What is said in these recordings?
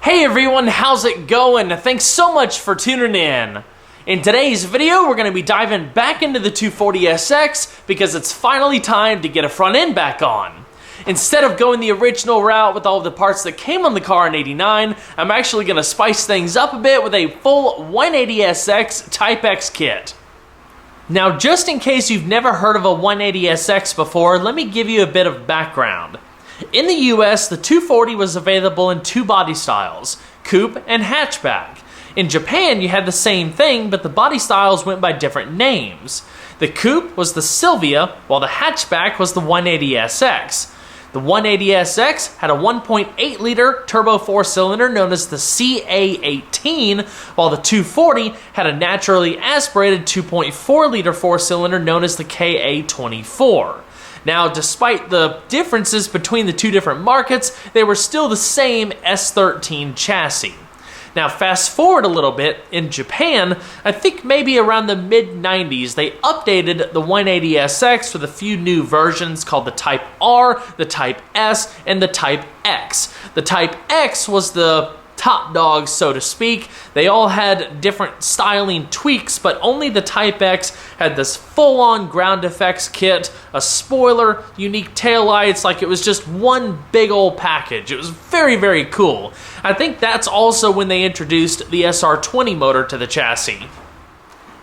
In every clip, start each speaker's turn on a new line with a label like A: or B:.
A: Hey everyone, how's it going? Thanks so much for tuning in. In today's video, we're going to be diving back into the 240SX because it's finally time to get a front end back on. Instead of going the original route with all of the parts that came on the car in '89, I'm actually going to spice things up a bit with a full 180SX Type X kit. Now, just in case you've never heard of a 180SX before, let me give you a bit of background. In the US, the 240 was available in two body styles, coupe and hatchback. In Japan, you had the same thing, but the body styles went by different names. The coupe was the Silvia, while the hatchback was the 180SX. The 180SX had a 1.8-liter turbo four-cylinder known as the CA18, while the 240 had a naturally aspirated 2.4-liter four-cylinder known as the KA24. Now, despite the differences between the two different markets, they were still the same S13 chassis. Now, fast forward a little bit, in Japan, I think maybe around the mid-90s, they updated the 180SX with a few new versions called the Type R, the Type S, and the Type X. The Type X was the top dog, so to speak. They all had different styling tweaks, but only the Type X had this full-on ground effects kit, a spoiler, unique taillights, like it was just one big old package. It was very, very cool. I think that's also when they introduced the SR20 motor to the chassis.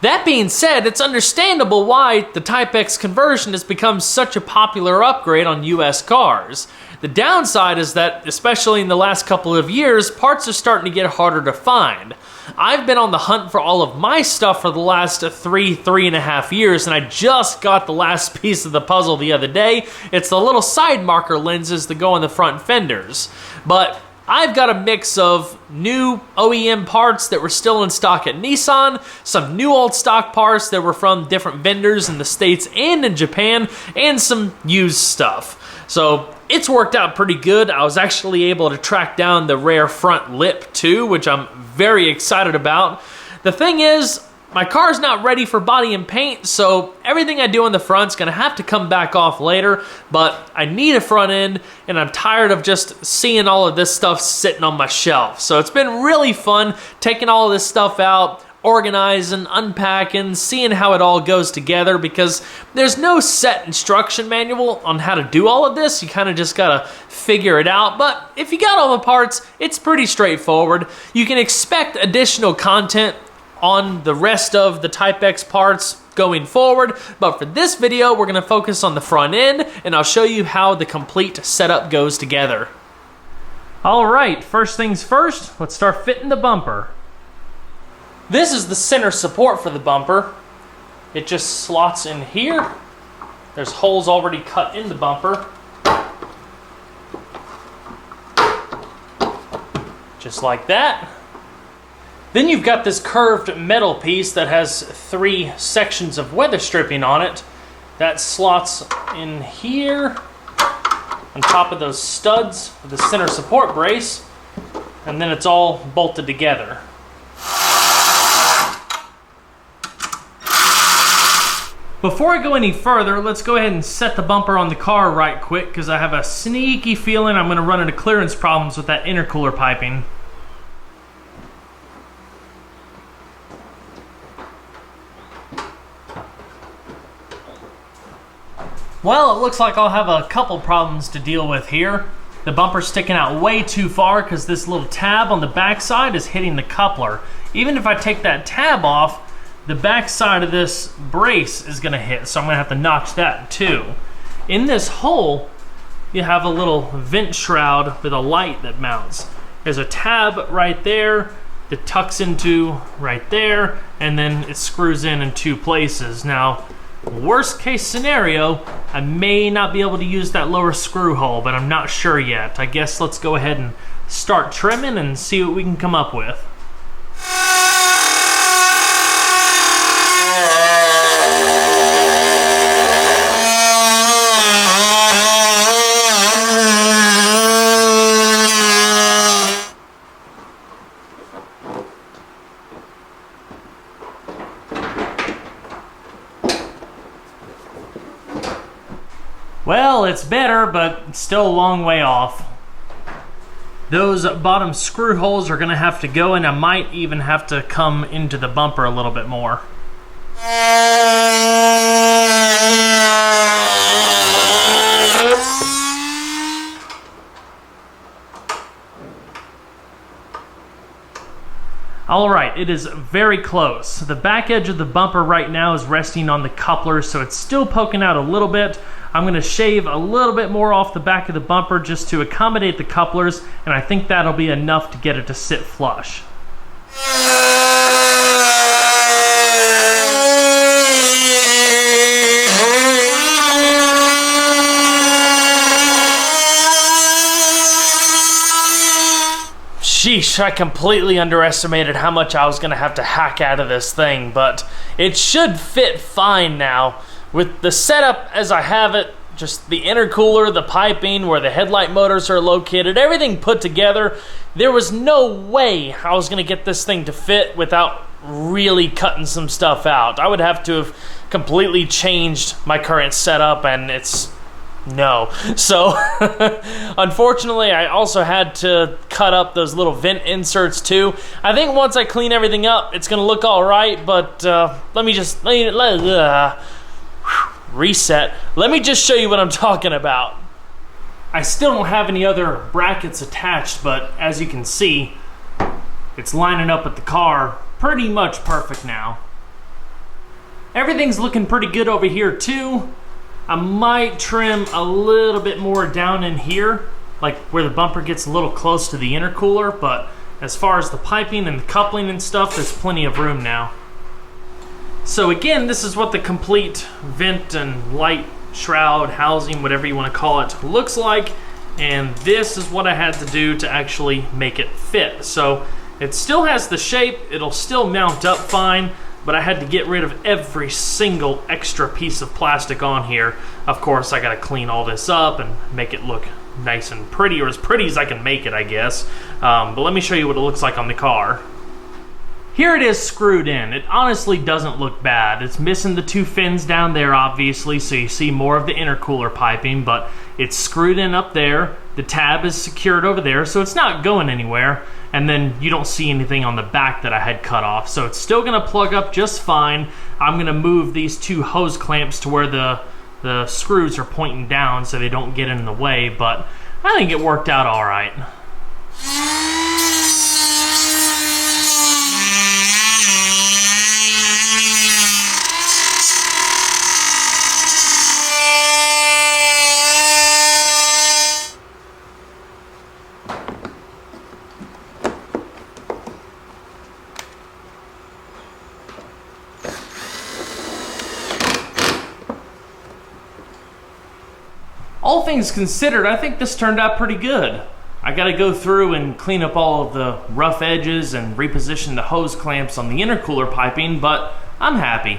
A: That being said, it's understandable why the Type X conversion has become such a popular upgrade on US cars. The downside is that, especially in the last couple of years, parts are starting to get harder to find. I've been on the hunt for all of my stuff for the last three and a half years, and I just got the last piece of the puzzle the other day. It's the little side marker lenses that go on the front fenders. But I've got a mix of new OEM parts that were still in stock at Nissan, some new old stock parts that were from different vendors in the States and in Japan, and some used stuff. So it's worked out pretty good. I was actually able to track down the rare front lip too, which I'm very excited about. The thing is, my car's not ready for body and paint, so everything I do on the front's gonna have to come back off later, but I need a front end, and I'm tired of just seeing all of this stuff sitting on my shelf. So it's been really fun taking all of this stuff out, organizing, unpacking, seeing how it all goes together, because there's no set instruction manual on how to do all of this. You kind of just gotta figure it out, but if you got all the parts, it's pretty straightforward. You can expect additional content on the rest of the Type X parts going forward, but for this video, we're gonna focus on the front end, and I'll show you how the complete setup goes together. All right, first things first, let's start fitting the bumper. This is the center support for the bumper. It just slots in here. There's holes already cut in the bumper. Just like that. Then you've got this curved metal piece that has 3 sections of weather stripping on it. That slots in here on top of those studs of the center support brace, and then it's all bolted together. Before I go any further, let's go ahead and set the bumper on the car right quick, because I have a sneaky feeling I'm going to run into clearance problems with that intercooler piping. Well, it looks like I'll have a couple problems to deal with here. The bumper's sticking out way too far because this little tab on the backside is hitting the coupler. Even if I take that tab off, the back side of this brace is gonna hit, so I'm gonna have to notch that too. In this hole, you have a little vent shroud with a light that mounts. There's a tab right there that tucks into right there, and then it screws in 2 places. Now, worst case scenario, I may not be able to use that lower screw hole, but I'm not sure yet. I guess let's go ahead and start trimming and see what we can come up with. Well, it's better, but it's still a long way off. Those bottom screw holes are going to have to go, and I might even have to come into the bumper a little bit more. Alright, it is very close. The back edge of the bumper right now is resting on the couplers, so it's still poking out a little bit. I'm going to shave a little bit more off the back of the bumper just to accommodate the couplers, and I think that'll be enough to get it to sit flush. Sheesh, I completely underestimated how much I was going to have to hack out of this thing, but it should fit fine now. With the setup as I have it, just the intercooler, the piping, where the headlight motors are located, everything put together, there was no way I was going to get this thing to fit without really cutting some stuff out. I would have to have completely changed my current setup, and it's no. So, unfortunately, I also had to cut up those little vent inserts too. I think once I clean everything up, it's going to look all right, but let me just reset. Let me just show you what I'm talking about. I still don't have any other brackets attached, but as you can see, it's lining up with the car pretty much perfect now. Everything's looking pretty good over here too. I might trim a little bit more down in here, like where the bumper gets a little close to the intercooler, but as far as the piping and the coupling and stuff, there's plenty of room now. So again, this is what the complete vent and light shroud housing, whatever you want to call it, looks like, and this is what I had to do to actually make it fit. So it still has the shape, it'll still mount up fine, but I had to get rid of every single extra piece of plastic on here. Of course, I gotta clean all this up and make it look nice and pretty, or as pretty as I can make it, I guess. But let me show you what it looks like on the car. Here it is screwed in. It honestly doesn't look bad. It's missing the two fins down there, obviously, so you see more of the intercooler piping, but it's screwed in up there. The tab is secured over there, so it's not going anywhere. And then you don't see anything on the back that I had cut off, so it's still gonna plug up just fine. I'm gonna move these two hose clamps to where the screws are pointing down so they don't get in the way, but I think it worked out all right. All things considered, I think this turned out pretty good. I gotta go through and clean up all of the rough edges and reposition the hose clamps on the intercooler piping, but I'm happy.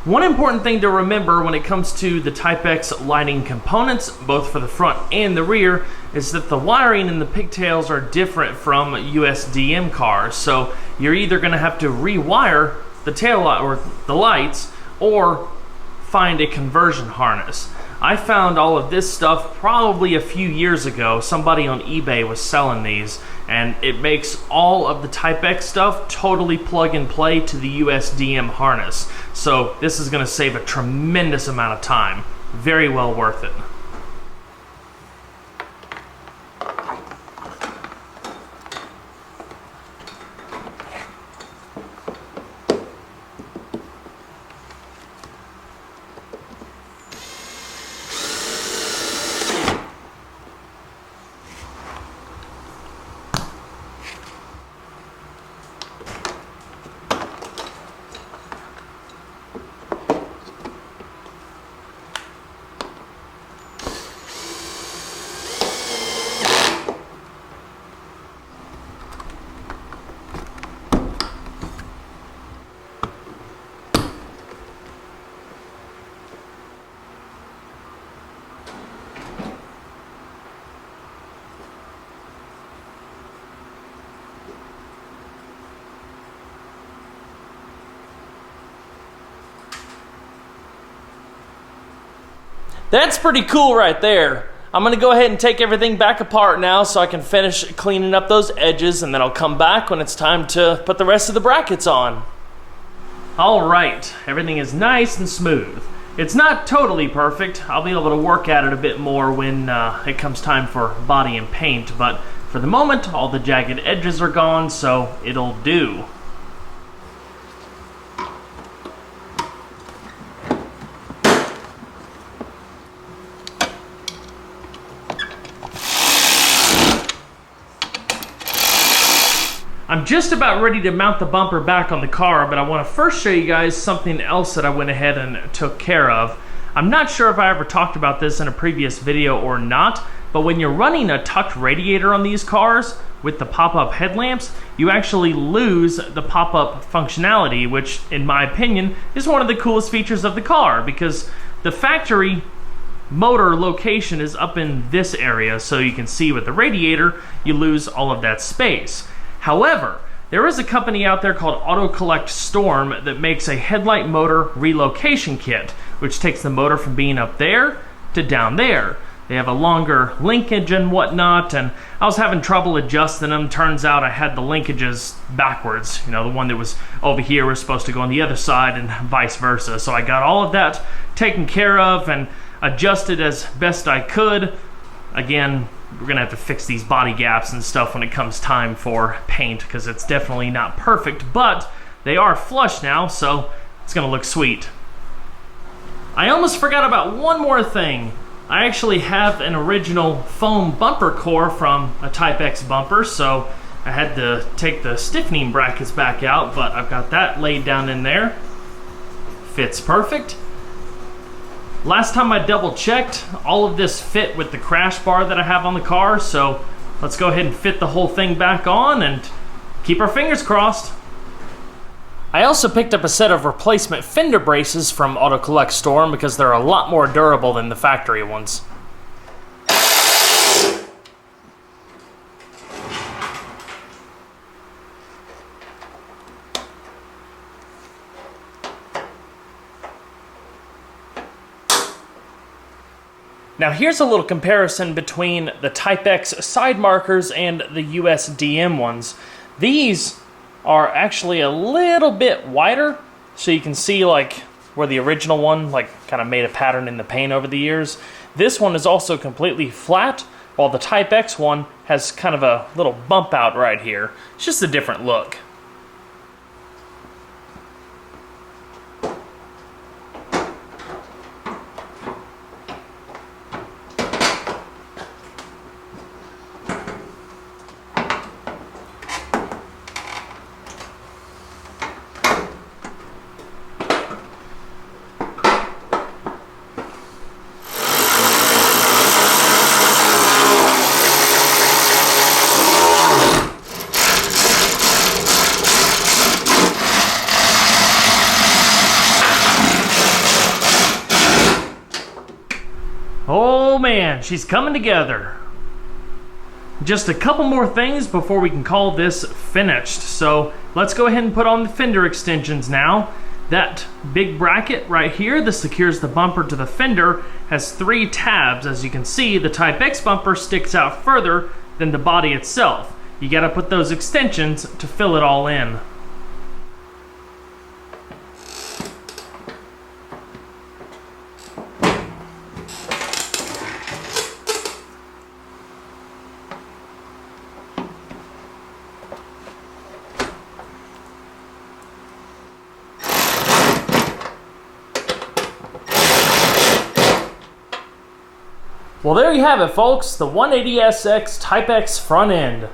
A: One important thing to remember when it comes to the Type X lighting components, both for the front and the rear, is that the wiring in the pigtails are different from USDM cars. So you're either gonna have to rewire the tail light or the lights, or find a conversion harness. I found all of this stuff probably a few years ago. Somebody on eBay was selling these, and it makes all of the Type X stuff totally plug and play to the USDM harness. So this is gonna save a tremendous amount of time. Very well worth it. That's pretty cool right there. I'm gonna go ahead and take everything back apart now so I can finish cleaning up those edges, and then I'll come back when it's time to put the rest of the brackets on. All right, everything is nice and smooth. It's not totally perfect. I'll be able to work at it a bit more when it comes time for body and paint, but for the moment, all the jagged edges are gone, so it'll do. I'm just about ready to mount the bumper back on the car, but I want to first show you guys something else that I went ahead and took care of. I'm not sure if I ever talked about this in a previous video or not, but when you're running a tucked radiator on these cars with the pop-up headlamps, you actually lose the pop-up functionality, which in my opinion is one of the coolest features of the car, because the factory motor location is up in this area, so you can see with the radiator you lose all of that space. However, there is a company out there called Auto Collect Storm that makes a headlight motor relocation kit, which takes the motor from being up there to down there. They have a longer linkage and whatnot, and I was having trouble adjusting them. Turns out I had the linkages backwards. You know, the one that was over here was supposed to go on the other side and vice versa. So I got all of that taken care of and adjusted as best I could. Again, we're gonna have to fix these body gaps and stuff when it comes time for paint, because it's definitely not perfect, but they are flush now, so it's gonna look sweet. I almost forgot about one more thing. I actually have an original foam bumper core from a Type X bumper, so I had to take the stiffening brackets back out, but I've got that laid down in there. Fits perfect. Last time I double checked, all of this fit with the crash bar that I have on the car, so let's go ahead and fit the whole thing back on and keep our fingers crossed. I also picked up a set of replacement fender braces from Auto Collect Storm because they're a lot more durable than the factory ones. Now here's a little comparison between the Type X side markers and the USDM ones. These are actually a little bit wider, so you can see like where the original one like kind of made a pattern in the paint over the years. This one is also completely flat, while the Type X one has kind of a little bump out right here. It's just a different look. Oh man, she's coming together. Just a couple more things before we can call this finished. So let's go ahead and put on the fender extensions now. That big bracket right here that secures the bumper to the fender has 3 tabs. As you can see, the Type X bumper sticks out further than the body itself. You gotta put those extensions to fill it all in. Well, there you have it, folks, the 180SX Type X front end.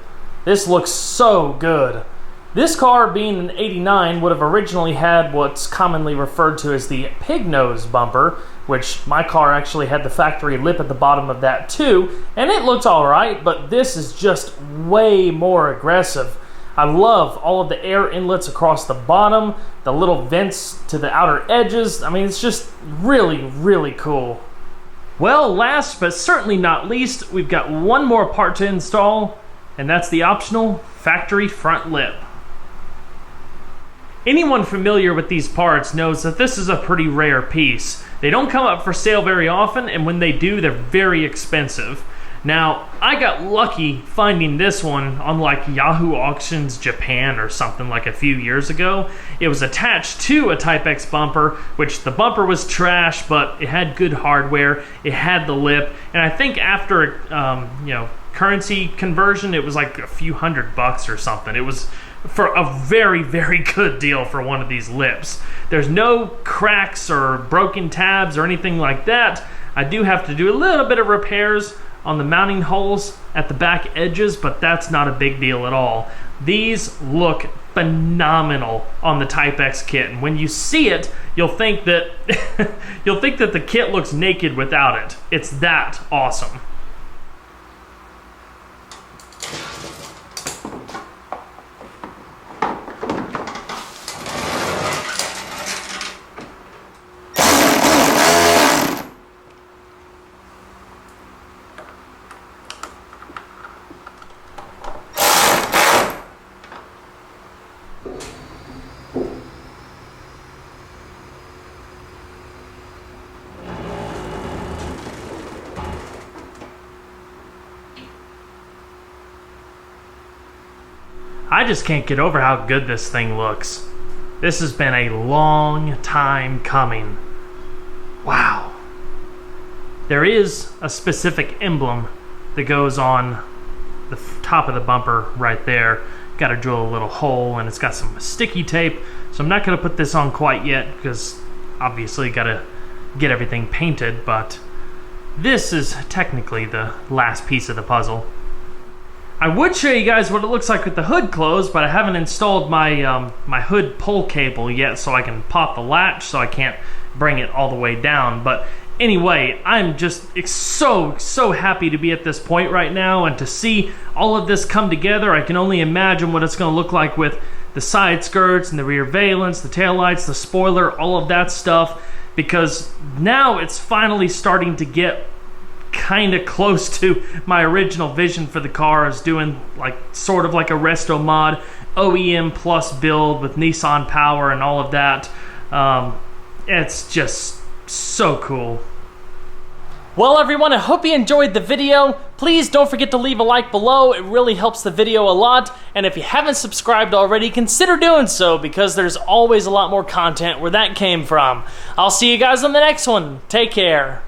A: This looks so good. This car, being an 89, would have originally had what's commonly referred to as the pig nose bumper, which my car actually had the factory lip at the bottom of that too, and it looks alright, but this is just way more aggressive. I love all of the air inlets across the bottom, the little vents to the outer edges. I mean, it's just really, really cool. Well, last but certainly not least, we've got one more part to install, and that's the optional factory front lip. Anyone familiar with these parts knows that this is a pretty rare piece. They don't come up for sale very often, and when they do, they're very expensive. Now, I got lucky finding this one on like Yahoo Auctions Japan or something like a few years ago. It was attached to a Type X bumper, which the bumper was trash, but it had good hardware. It had the lip, and I think after currency conversion, it was like a few $100 or something. It was for a very, very good deal for one of these lips. There's no cracks or broken tabs or anything like that. I do have to do a little bit of repairs on the mounting holes at the back edges, but that's not a big deal at all. These look phenomenal on the Type X kit, and when you see it, you'll think that you'll think that the kit looks naked without it. It's that awesome. I just can't get over how good this thing looks. This has been a long time coming. Wow. There is a specific emblem that goes on the top of the bumper right there. Got to drill a little hole, and it's got some sticky tape, so I'm not going to put this on quite yet because obviously got to get everything painted, but this is technically the last piece of the puzzle. I would show you guys what it looks like with the hood closed, but I haven't installed my my hood pull cable yet, so I can pop the latch, so I can't bring it all the way down. But anyway, I'm just so happy to be at this point right now, and to see all of this come together. I can only imagine what it's going to look like with the side skirts and the rear valence, the taillights, the spoiler, all of that stuff, because now it's finally starting to get kind of close to my original vision for the car, is doing like sort of like a resto mod OEM plus build with Nissan power and all of that. It's just so cool. Well, everyone, I hope you enjoyed the video. Please don't forget to leave a like below. It really helps the video a lot. And if you haven't subscribed already, consider doing so, because there's always a lot more content where that came from. I'll see you guys on the next one. Take care.